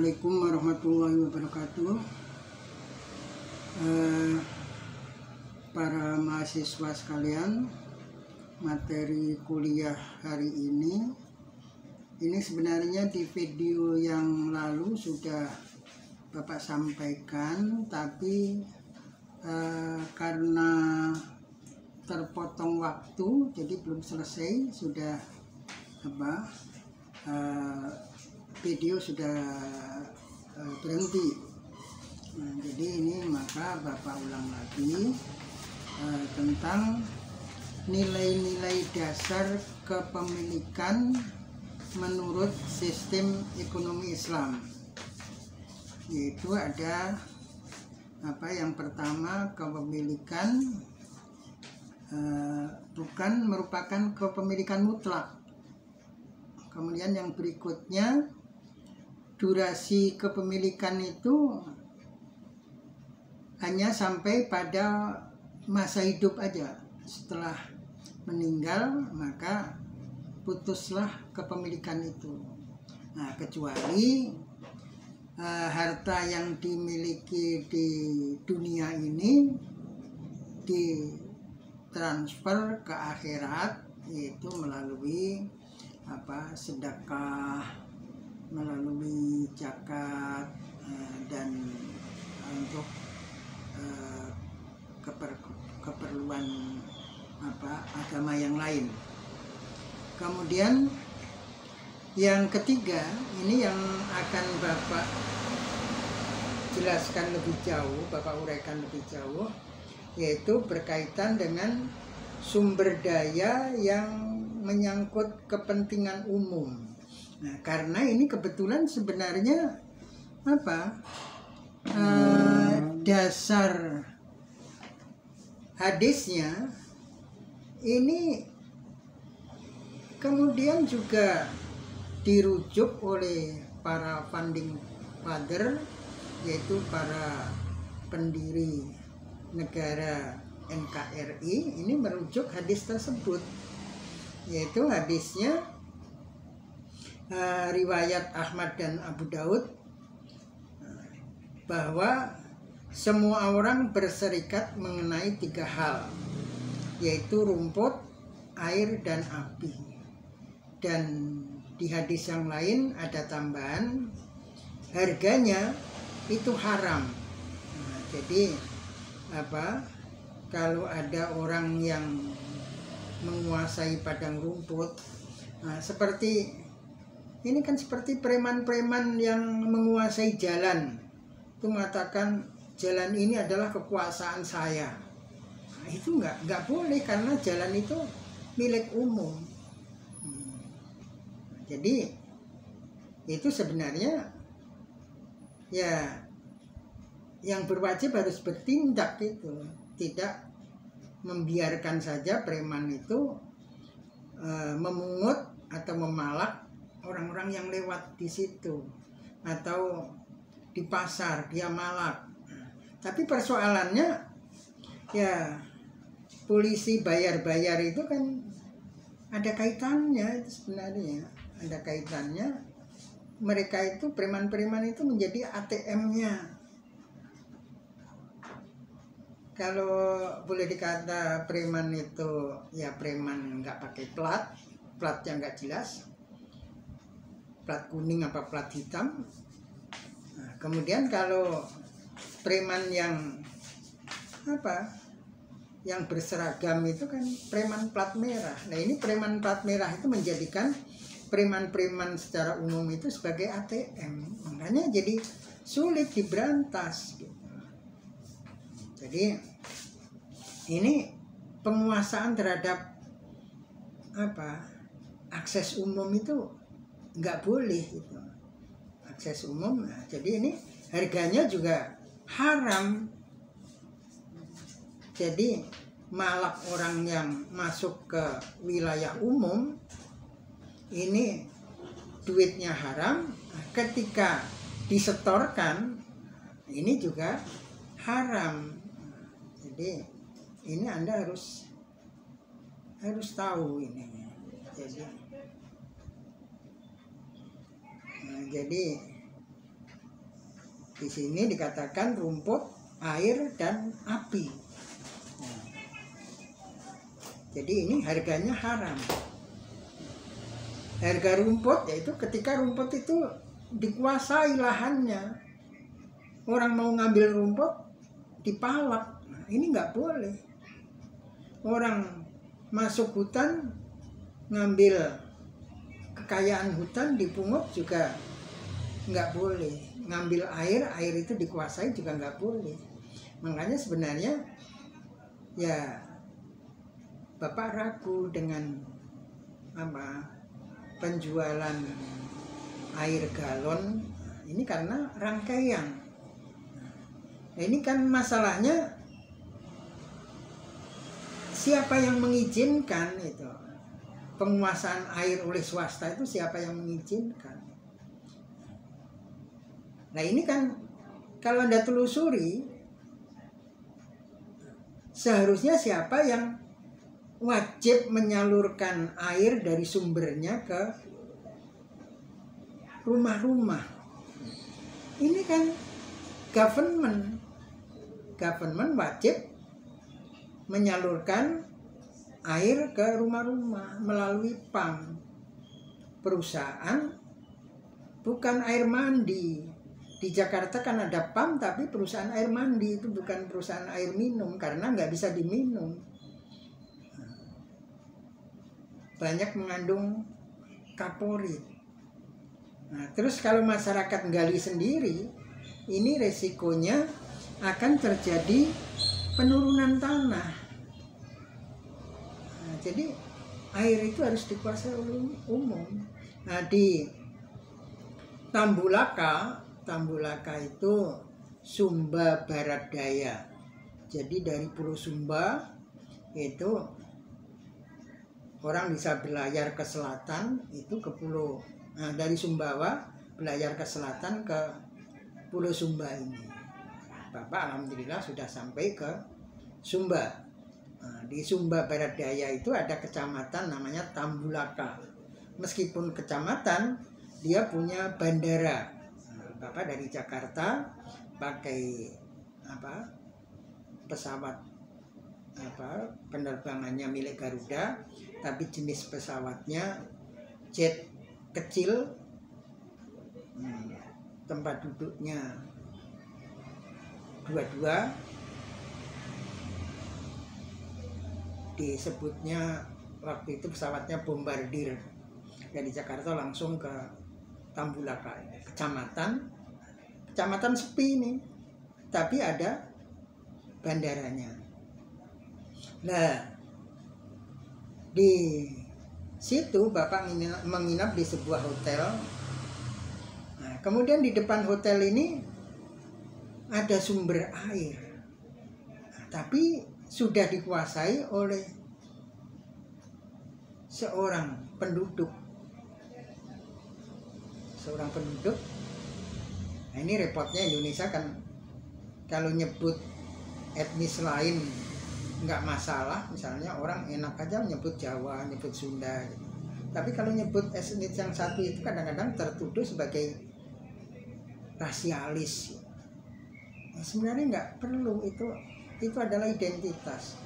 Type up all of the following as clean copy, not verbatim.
Assalamualaikum warahmatullahi wabarakatuh. Para mahasiswa sekalian, materi kuliah hari ini sebenarnya di video yang lalu sudah Bapak sampaikan, tapi karena terpotong waktu jadi belum selesai, sudah video sudah berhenti. Jadi ini maka Bapak ulang lagi tentang nilai-nilai dasar kepemilikan menurut sistem ekonomi Islam. Yaitu ada yang pertama, kepemilikan bukan merupakan kepemilikan mutlak. Kemudian yang berikutnya, durasi kepemilikan itu hanya sampai pada masa hidup aja. Setelah meninggal maka putuslah kepemilikan itu. Nah, kecuali harta yang dimiliki di dunia ini ditransfer ke akhirat, yaitu melalui sedekah, melalui zakat, dan untuk keperluan agama yang lain. Kemudian yang ketiga, ini yang akan Bapak jelaskan lebih jauh, Bapak uraikan lebih jauh, yaitu berkaitan dengan sumber daya yang menyangkut kepentingan umum. Nah, karena ini kebetulan sebenarnya dasar hadisnya ini kemudian juga dirujuk oleh para founding father, yaitu para pendiri negara NKRI. Ini merujuk hadis tersebut, yaitu hadisnya riwayat Ahmad dan Abu Daud, bahwa semua orang berserikat mengenai 3 hal, yaitu rumput, air, dan api. Dan di hadis yang lain ada tambahan, harganya itu haram. Nah, jadi kalau ada orang yang menguasai padang rumput, seperti ini kan seperti preman-preman yang menguasai jalan, itu mengatakan jalan ini adalah kekuasaan saya. Nah, itu nggak boleh, karena jalan itu milik umum. Jadi itu sebenarnya ya yang berwajib harus bertindak, itu tidak membiarkan saja preman itu memungut atau memalak orang-orang yang lewat di situ, atau di pasar dia malak. Tapi persoalannya ya polisi bayar-bayar itu kan ada kaitannya, itu sebenarnya ada kaitannya. Mereka itu preman-preman itu menjadi ATM-nya. Kalau boleh dikata preman itu ya preman nggak pakai platnya nggak jelas, plat kuning apa plat hitam. Nah, kemudian kalau preman yang yang berseragam itu kan preman plat merah. Nah, ini preman plat merah itu menjadikan preman-preman secara umum itu sebagai ATM. Makanya jadi sulit diberantas gitu. Jadi ini penguasaan terhadap akses umum itu nggak boleh itu. Akses umum, jadi ini harganya juga haram. Jadi malak orang yang masuk ke wilayah umum ini duitnya haram, ketika disetorkan ini juga haram. Jadi ini Anda harus tahu ini. Jadi Di sini dikatakan rumput, air, dan api. Nah, jadi ini harganya haram. Harga rumput yaitu ketika rumput itu dikuasai lahannya. Orang mau ngambil rumput dipalak. Nah, ini nggak boleh. Orang masuk hutan ngambil kekayaan hutan dipungut juga nggak boleh. Ngambil air itu dikuasai juga nggak boleh. Makanya sebenarnya ya Bapak ragu dengan penjualan air galon ini karena rangkaian. Nah, ini kan masalahnya siapa yang mengizinkan itu penguasaan air oleh swasta itu, siapa yang mengizinkan? Nah ini kan kalau Anda telusuri, seharusnya siapa yang wajib menyalurkan air dari sumbernya ke rumah-rumah? Ini kan government wajib menyalurkan air ke rumah-rumah melalui PAM, perusahaan bukan air mandi. Di Jakarta kan ada PAM tapi perusahaan air mandi, itu bukan perusahaan air minum karena nggak bisa diminum. Banyak mengandung kapuri. Nah, terus kalau masyarakat gali sendiri, ini resikonya akan terjadi penurunan tanah. Nah, jadi air itu harus dikuasai oleh umum. Nah, di Tambulaka itu Sumba Barat Daya. Jadi dari Pulau Sumba itu orang bisa berlayar ke selatan itu ke pulau, dari Sumbawa berlayar ke selatan ke Pulau Sumba ini. Bapak alhamdulillah sudah sampai ke Sumba. Nah, di Sumba Barat Daya itu ada kecamatan namanya Tambulaka. Meskipun kecamatan, dia punya bandara. Nah, Bapak dari Jakarta pakai pesawat penerbangannya milik Garuda, tapi jenis pesawatnya jet kecil, tempat duduknya dua-dua, disebutnya waktu itu pesawatnya Bombardier. Dari Jakarta langsung ke Tambulaka, kecamatan sepi ini, tapi ada bandaranya. Nah, di situ Bapak menginap di sebuah hotel. Nah, kemudian di depan hotel ini ada sumber air, tapi sudah dikuasai oleh seorang penduduk. Nah, ini repotnya Indonesia kan, kalau nyebut etnis lain nggak masalah, misalnya orang enak aja nyebut Jawa, nyebut Sunda gitu. Tapi kalau nyebut etnis yang satu itu kadang-kadang tertuduh sebagai rasialis. Nah, sebenarnya nggak perlu, itu adalah identitas.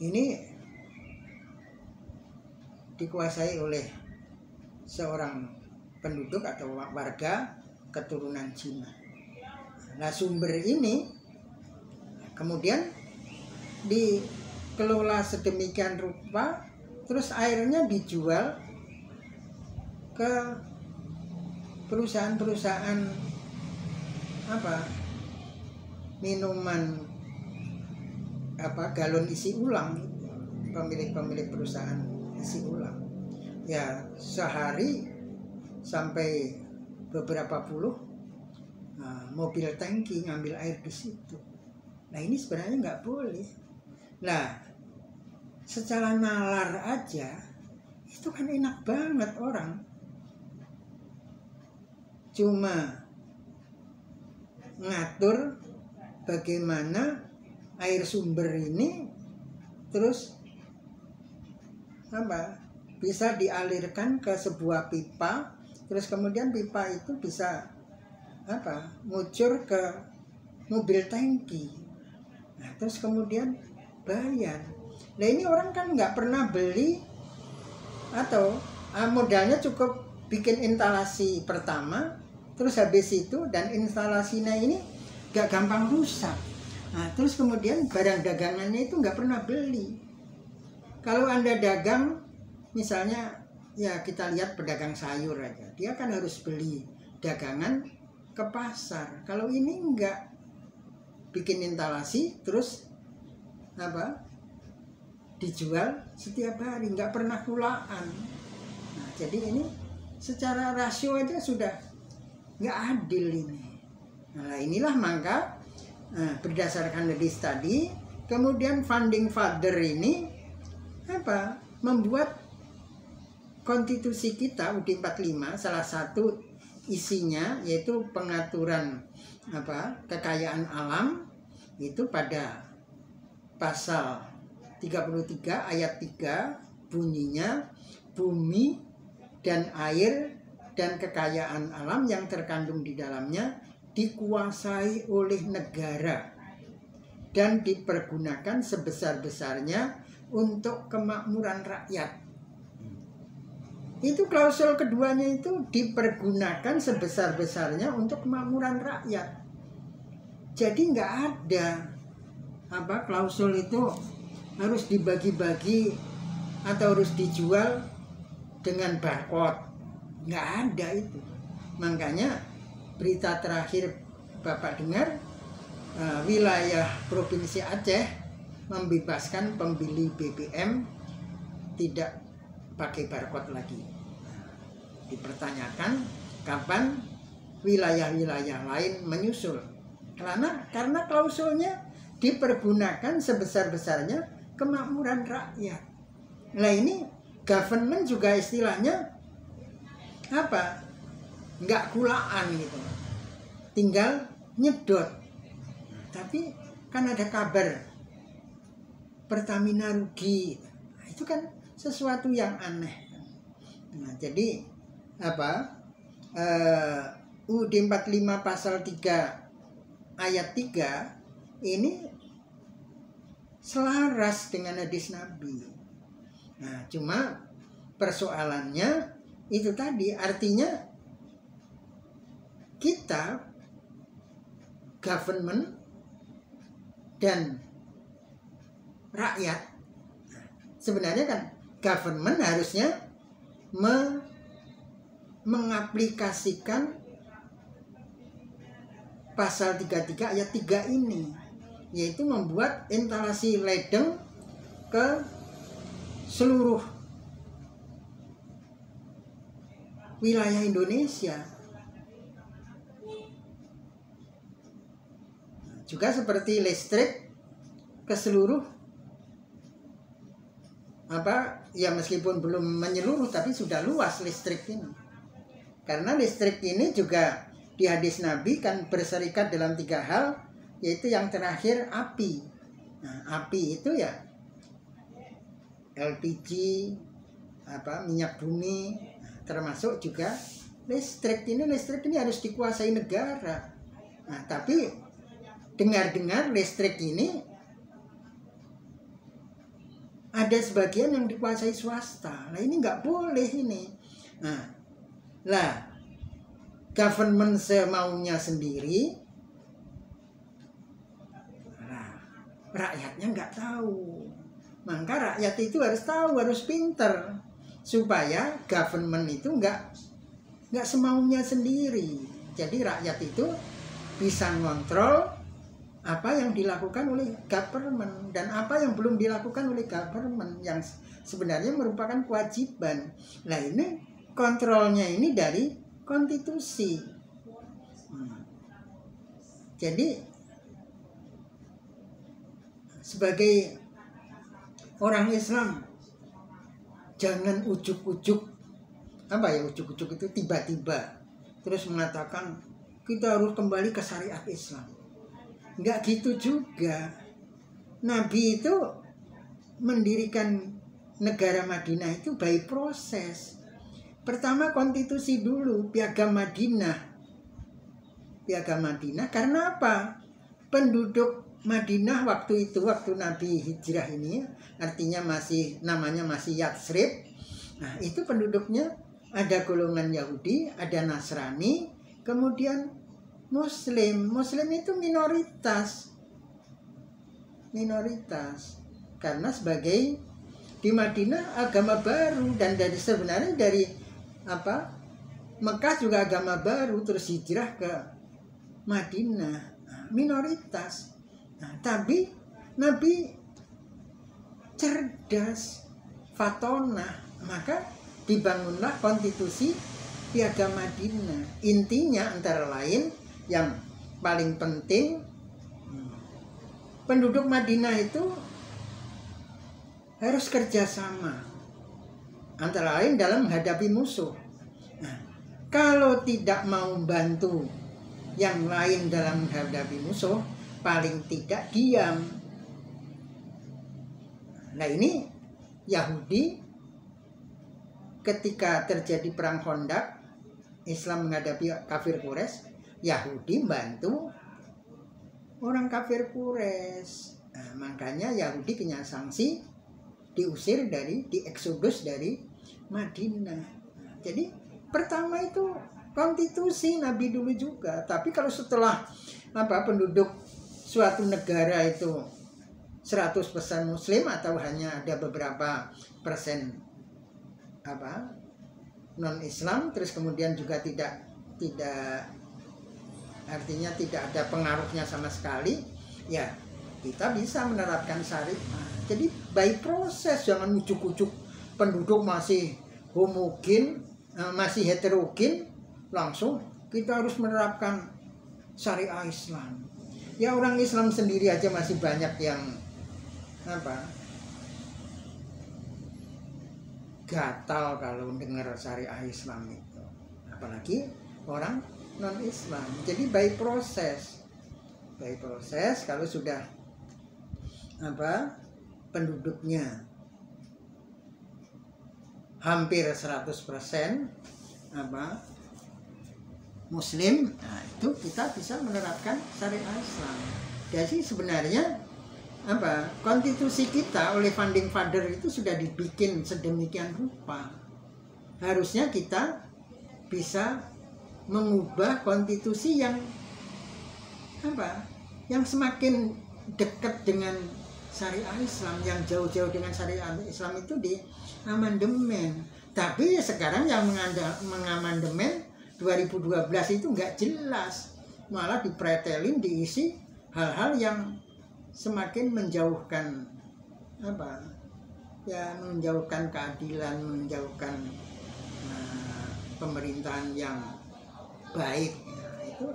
Ini dikuasai oleh seorang penduduk atau warga keturunan Cina. Nah, sumber ini kemudian dikelola sedemikian rupa, terus airnya dijual ke perusahaan-perusahaan minuman galon isi ulang, pemilik perusahaan isi ulang. Ya, sehari sampai beberapa puluh mobil tangki ngambil air di situ. Nah, ini sebenarnya nggak boleh. Nah, secara nalar aja itu kan enak banget, orang cuma ngatur bagaimana air sumber ini terus bisa dialirkan ke sebuah pipa terus kemudian pipa itu bisa ngucur ke mobil tangki. Nah, terus kemudian bayar. Nah, ini orang kan nggak pernah beli atau modalnya cukup bikin instalasi pertama, terus habis itu dan instalasinya ini nggak gampang rusak. Nah, terus kemudian barang dagangannya itu nggak pernah beli. Kalau Anda dagang, misalnya ya kita lihat pedagang sayur aja, dia kan harus beli dagangan ke pasar. Kalau ini enggak, bikin instalasi terus dijual setiap hari, nggak pernah kulaan. Nah, jadi ini secara rasio aja sudah nggak adil ini. Nah, inilah maka berdasarkan hadis tadi, kemudian founding father ini membuat konstitusi kita UUD 45, salah satu isinya yaitu pengaturan kekayaan alam, itu pada pasal 33 ayat 3 bunyinya, bumi dan air dan kekayaan alam yang terkandung di dalamnya dikuasai oleh negara dan dipergunakan sebesar-besarnya untuk kemakmuran rakyat. Itu klausul keduanya, itu dipergunakan sebesar-besarnya untuk kemakmuran rakyat. Jadi nggak ada klausul itu harus dibagi-bagi atau harus dijual dengan barcode. Nggak ada itu. Makanya berita terakhir Bapak dengar, wilayah Provinsi Aceh membebaskan pembeli BBM tidak pakai barcode lagi. Dipertanyakan kapan wilayah-wilayah lain menyusul. Karena klausulnya dipergunakan sebesar-besarnya kemakmuran rakyat. Nah, ini government juga istilahnya nggak kulaan gitu, tinggal nyedot. Tapi kan ada kabar Pertamina rugi. Nah, itu kan sesuatu yang aneh. Nah, jadi UUD 45 pasal 3 ayat 3 ini selaras dengan hadis Nabi. Nah, cuma persoalannya itu tadi, artinya kita government dan rakyat, sebenarnya kan government harusnya mengaplikasikan pasal 33 ayat 3 ini, yaitu membuat instalasi ledeng ke seluruh wilayah Indonesia. Juga seperti listrik ke seluruh meskipun belum menyeluruh tapi sudah luas listrik ini. Karena listrik ini juga di hadis Nabi kan berserikat dalam 3 hal, yaitu yang terakhir api. Nah, api itu ya LPG, minyak bumi, termasuk juga listrik. Listrik ini harus dikuasai negara. Nah, tapi dengar-dengar listrik ini ada sebagian yang dikuasai swasta. Nah, ini nggak boleh ini. Nah, government semaunya sendiri, rakyatnya nggak tahu. Maka rakyat itu harus tahu, harus pinter, supaya government itu nggak semaunya sendiri. Jadi rakyat itu bisa ngontrol apa yang dilakukan oleh government dan apa yang belum dilakukan oleh government yang sebenarnya merupakan kewajiban. Nah, ini kontrolnya ini dari konstitusi. Jadi sebagai orang Islam jangan ujuk-ujuk ujuk-ujuk itu tiba-tiba terus mengatakan kita harus kembali ke syariat Islam. Enggak gitu juga. Nabi itu mendirikan negara Madinah itu by proses. Pertama konstitusi dulu, Piagam Madinah. Piagam Madinah karena apa? Penduduk Madinah waktu itu, waktu Nabi hijrah ini, artinya namanya masih Yatsrib. Nah, itu penduduknya ada golongan Yahudi, ada Nasrani, kemudian Muslim. Muslim itu minoritas. Karena sebagai di Madinah agama baru, dan sebenarnya dari Mekah juga agama baru, terus hijrah ke Madinah, minoritas. Nah, tapi Nabi cerdas, fatonah, maka dibangunlah konstitusi Piagam Madinah. Intinya antara lain yang paling penting, penduduk Madinah itu harus kerjasama, antara lain dalam menghadapi musuh. Nah, kalau tidak mau bantu yang lain dalam menghadapi musuh, paling tidak diam. Nah, ini Yahudi ketika terjadi perang Khandaq, Islam menghadapi kafir Quraisy, Yahudi bantu orang kafir Quraisy. Nah, makanya Yahudi kena sanksi, dieksodus dari Madinah. Jadi pertama itu konstitusi Nabi dulu juga. Tapi kalau setelah penduduk suatu negara itu 100% Muslim atau hanya ada beberapa persen non Islam, terus kemudian juga tidak artinya tidak ada pengaruhnya sama sekali, ya kita bisa menerapkan syariah. Jadi by proses, jangan ujuk-ujuk penduduk masih homogen, masih heterogen, langsung kita harus menerapkan syariah Islam. Ya orang Islam sendiri aja masih banyak yang gatal kalau dengar syariah Islam itu, apalagi orang non Islam. Jadi by proses kalau sudah penduduknya hampir 100% Muslim, nah itu kita bisa menerapkan syariah Islam. Jadi sebenarnya konstitusi kita oleh founding father itu sudah dibikin sedemikian rupa. Harusnya kita bisa mengubah konstitusi yang yang semakin dekat dengan syariah Islam, yang jauh-jauh dengan syariah Islam itu di amandemen. Tapi sekarang yang mengamandemen 2012 itu nggak jelas, malah dipretelin, diisi hal-hal yang semakin menjauhkan menjauhkan keadilan, menjauhkan pemerintahan yang baik. Nah, itu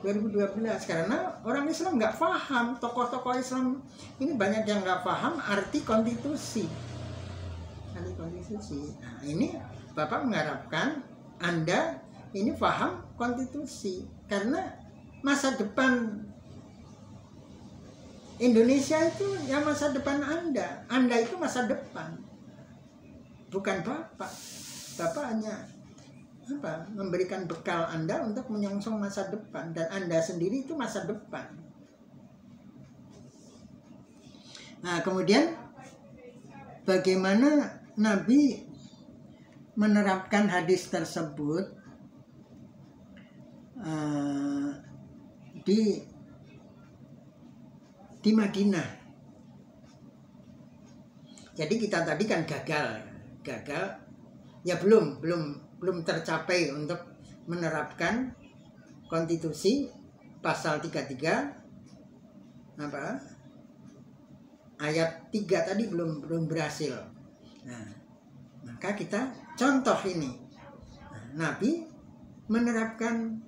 2012 karena orang Islam nggak paham, tokoh-tokoh Islam ini banyak yang nggak paham arti konstitusi. Nah, ini Bapak mengharapkan Anda ini paham konstitusi, karena masa depan Indonesia itu ya masa depan Anda itu masa depan, bukan Bapak. Bapak hanya memberikan bekal Anda untuk menyongsong masa depan, dan Anda sendiri itu masa depan. Nah, kemudian bagaimana Nabi menerapkan hadis tersebut di Madinah. Jadi kita tadi kan gagal ya, belum tercapai untuk menerapkan konstitusi pasal 33 ayat 3 tadi belum berhasil. Nah, maka kita contoh ini. Nah, Nabi menerapkan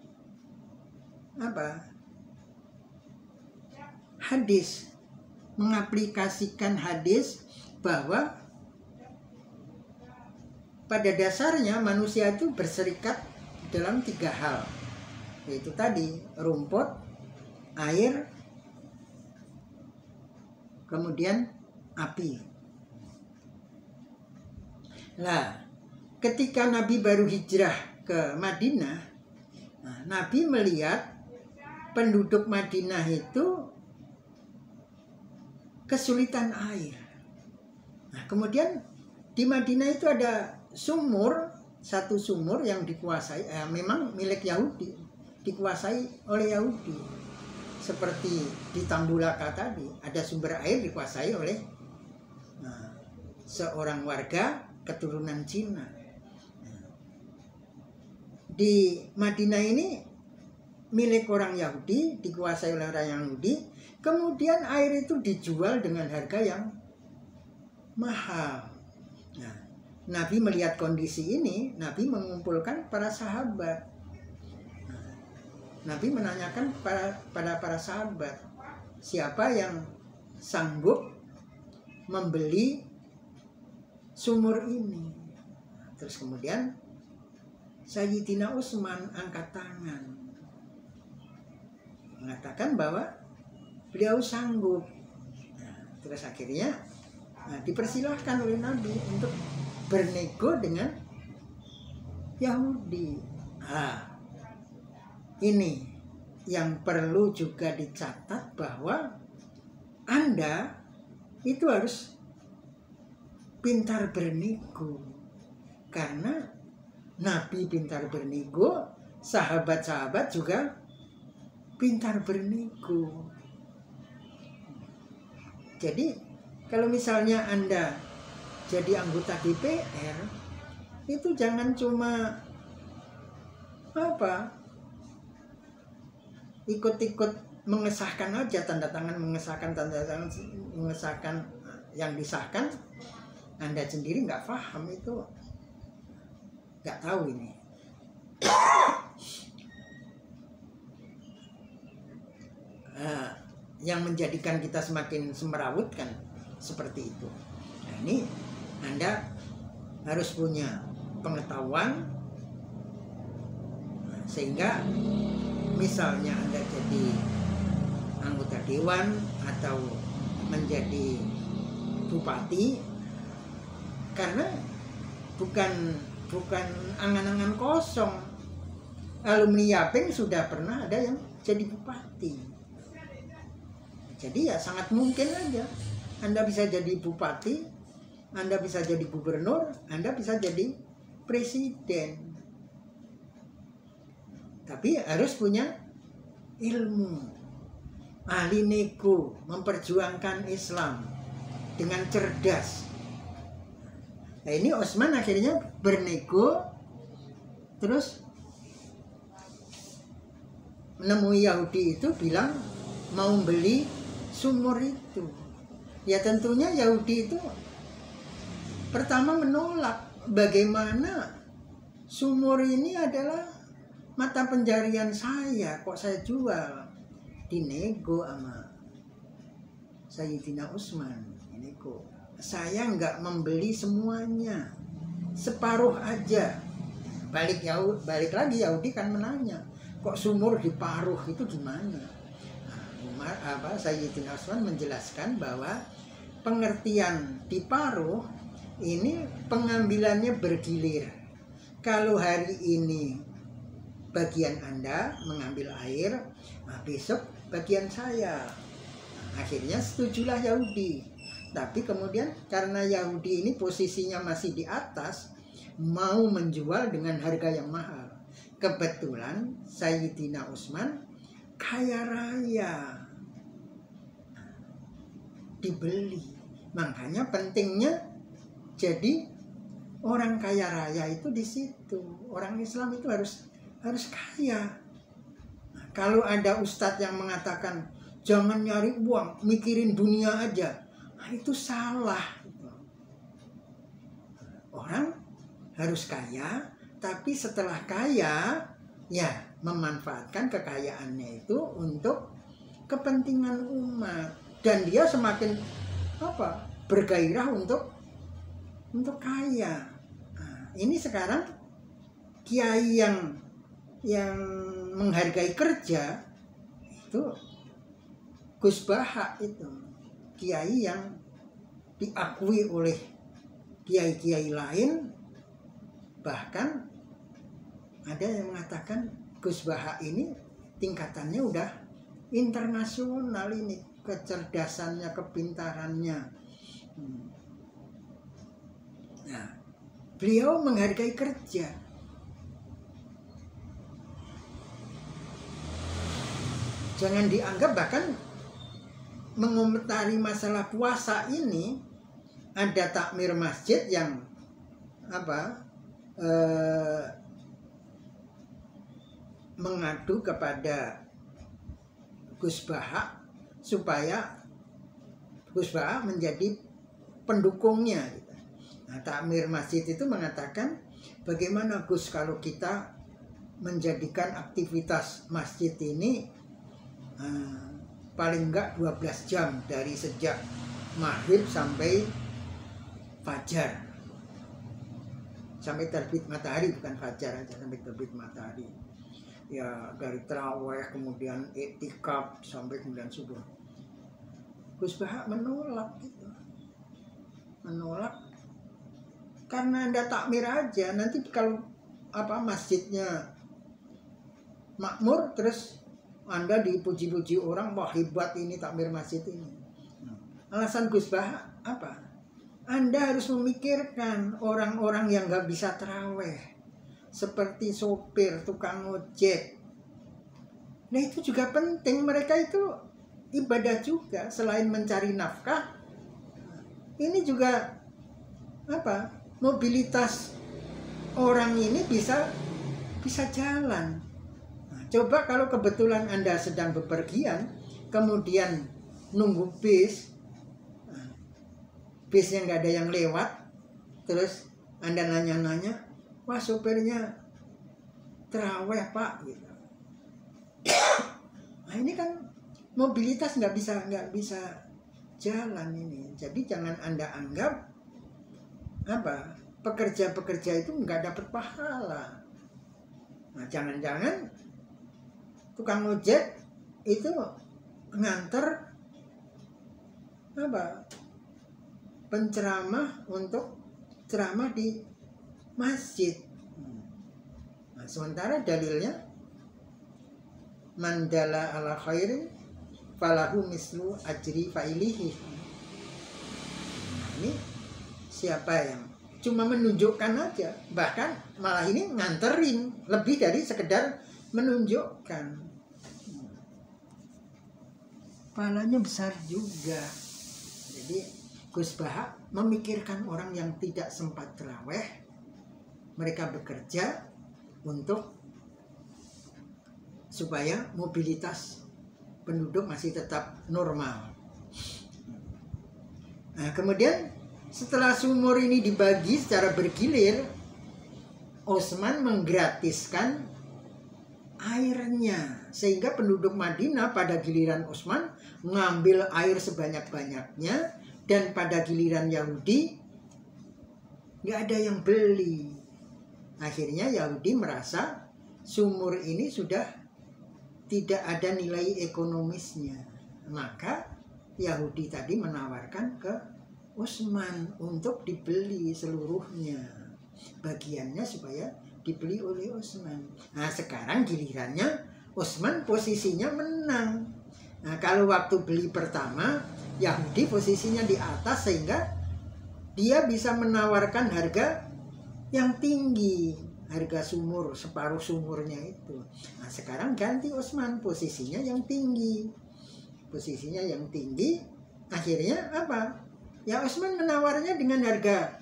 hadis, mengaplikasikan hadis bahwa pada dasarnya manusia itu berserikat dalam 3 hal, yaitu tadi rumput, air, kemudian api. Nah, ketika Nabi baru hijrah ke Madinah, Nabi melihat penduduk Madinah itu kesulitan air. Kemudian di Madinah itu ada satu sumur yang dikuasai, memang milik Yahudi, dikuasai oleh Yahudi. Seperti di Tambulaka tadi, ada sumber air dikuasai oleh seorang warga keturunan Cina. Di Madinah ini milik orang Yahudi, dikuasai oleh orang Yahudi. Kemudian air itu dijual dengan harga yang mahal. Nabi melihat kondisi ini, Nabi mengumpulkan para sahabat. Nabi menanyakan pada para sahabat, siapa yang sanggup membeli sumur ini. Terus kemudian Sayyidina Utsman angkat tangan, mengatakan bahwa beliau sanggup. Terus akhirnya dipersilahkan oleh Nabi untuk bernego dengan Yahudi. Ini yang perlu juga dicatat, bahwa Anda itu harus pintar bernego. Karena Nabi pintar bernego, sahabat-sahabat juga pintar bernego. Jadi kalau misalnya Anda jadi anggota DPR, itu jangan cuma ikut-ikut mengesahkan aja, tanda tangan mengesahkan yang disahkan. Anda sendiri nggak paham, itu nggak tahu ini. Yang menjadikan kita semakin semerawut kan seperti itu. Nah, ini Anda harus punya pengetahuan, sehingga misalnya Anda jadi anggota dewan atau menjadi bupati, karena bukan angan-angan kosong. Alumni Yaping sudah pernah ada yang jadi bupati. Jadi ya sangat mungkin aja Anda bisa jadi bupati, Anda bisa jadi gubernur, Anda bisa jadi presiden. Tapi harus punya ilmu, ahli nego, memperjuangkan Islam dengan cerdas. Nah, ini Utsman akhirnya bernego, terus menemui Yahudi itu, bilang mau beli sumur itu. Ya tentunya Yahudi itu pertama menolak. Bagaimana sumur ini adalah mata pencarian saya, kok saya jual? Dinego sama Sayyidina Utsman. Nego, saya nggak membeli semuanya, separuh aja. Balik lagi Yahudi kan menanya, kok sumur diparuh itu gimana? Sayyidina Utsman menjelaskan bahwa pengertian diparuh ini pengambilannya bergilir. Kalau hari ini bagian Anda mengambil air, besok bagian saya. Akhirnya setujulah Yahudi. Tapi kemudian karena Yahudi ini posisinya masih di atas, mau menjual dengan harga yang mahal. Kebetulan Sayyidina Utsman kaya raya, dibeli. Makanya pentingnya jadi orang kaya raya itu di situ. Orang Islam itu harus kaya. Nah, kalau ada ustadz yang mengatakan jangan nyari uang, mikirin dunia aja, itu salah. Orang harus kaya, tapi setelah kaya ya memanfaatkan kekayaannya itu untuk kepentingan umat, dan dia semakin bergairah untuk kaya. Nah, ini sekarang kiai yang menghargai kerja itu Gus Baha, itu kiai yang diakui oleh kiai-kiai lain Bahkan ada yang mengatakan Gus Baha ini tingkatannya udah internasional, ini kecerdasannya, kepintarannya. Nah, beliau menghargai kerja. Jangan dianggap bahkan mengomentari masalah puasa ini, ada takmir masjid yang mengadu kepada Gus Baha supaya Gus Baha menjadi pendukungnya. Nah, takmir masjid itu mengatakan, bagaimana Gus kalau kita menjadikan aktivitas masjid ini paling enggak 12 jam dari sejak maghrib sampai fajar, sampai terbit matahari, bukan fajar aja, sampai terbit matahari. Ya, dari tarawih kemudian iktikaf sampai kemudian subuh. Gus Baha menolak gitu. Menolak karena Anda takmir aja, nanti kalau masjidnya makmur terus Anda dipuji-puji orang, wah hebat ini takmir masjid ini. Alasan Gus Baha apa? Anda harus memikirkan orang-orang yang gak bisa tarawih, seperti sopir, tukang ojek. Nah, itu juga penting, mereka itu ibadah juga, selain mencari nafkah. Ini juga mobilitas orang ini bisa jalan. Nah, coba kalau kebetulan Anda sedang bepergian, kemudian nunggu bisnya nggak ada yang lewat, terus Anda nanya-nanya, wah sopirnya terawih Pak, gitu. Nah, ini kan mobilitas nggak bisa jalan ini. Jadi jangan Anda anggap pekerja-pekerja itu nggak dapat pahala. Nah, jangan-jangan tukang ojek itu nganter penceramah untuk ceramah di masjid. Nah, sementara dalilnya mandala ala khairin falahu mislu ajri fa'ilihi. Nah, ini siapa yang cuma menunjukkan aja, bahkan malah ini nganterin, lebih dari sekedar menunjukkan. Pahalanya besar juga. Jadi Gus Baha memikirkan orang yang tidak sempat tarawih, mereka bekerja untuk supaya mobilitas penduduk masih tetap normal. Nah, kemudian setelah sumur ini dibagi secara bergilir, Utsman menggratiskan airnya, sehingga penduduk Madinah pada giliran Utsman mengambil air sebanyak-banyaknya, dan pada giliran Yahudi nggak ada yang beli. Akhirnya Yahudi merasa sumur ini sudah tidak ada nilai ekonomisnya, maka Yahudi tadi menawarkan ke Utsman untuk dibeli seluruhnya, bagiannya supaya dibeli oleh Utsman. Nah, sekarang gilirannya Utsman posisinya menang. Nah, kalau waktu beli pertama Yahudi posisinya di atas, sehingga dia bisa menawarkan harga yang tinggi, harga sumur, separuh sumurnya itu. Nah, sekarang ganti Utsman, posisinya yang tinggi. Posisinya yang tinggi, akhirnya ya Utsman menawarnya dengan harga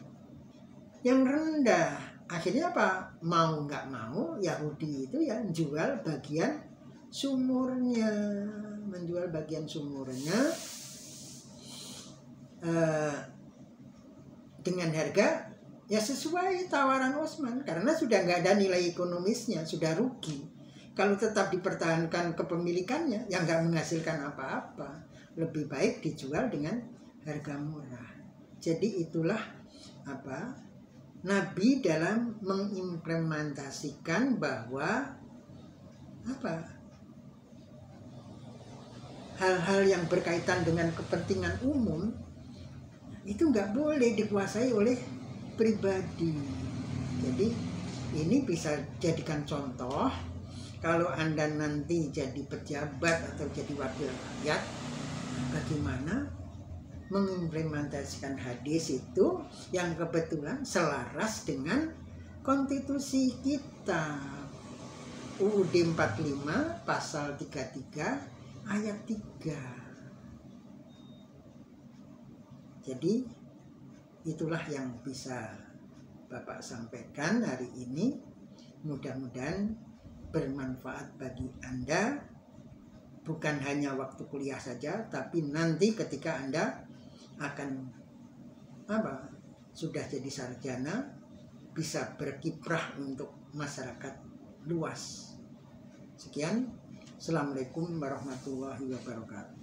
yang rendah. Akhirnya mau nggak mau Yahudi itu ya jual bagian sumurnya, menjual bagian sumurnya dengan harga ya sesuai tawaran Utsman, karena sudah nggak ada nilai ekonomisnya, sudah rugi. Kalau tetap dipertahankan kepemilikannya yang nggak menghasilkan apa-apa, lebih baik dijual dengan harga murah. Jadi itulah Nabi dalam mengimplementasikan bahwa hal-hal yang berkaitan dengan kepentingan umum itu nggak boleh dikuasai oleh pribadi. Jadi Ini bisa jadikan contoh kalau Anda nanti jadi pejabat atau jadi wakil rakyat, bagaimana mengimplementasikan hadis itu yang kebetulan selaras dengan konstitusi kita. UUD 45 pasal 33 ayat 3. Jadi itulah yang bisa Bapak sampaikan hari ini. Mudah-mudahan bermanfaat bagi Anda, bukan hanya waktu kuliah saja, tapi nanti ketika Anda akan sudah jadi sarjana, bisa berkiprah untuk masyarakat luas. Sekian, Assalamualaikum warahmatullahi wabarakatuh.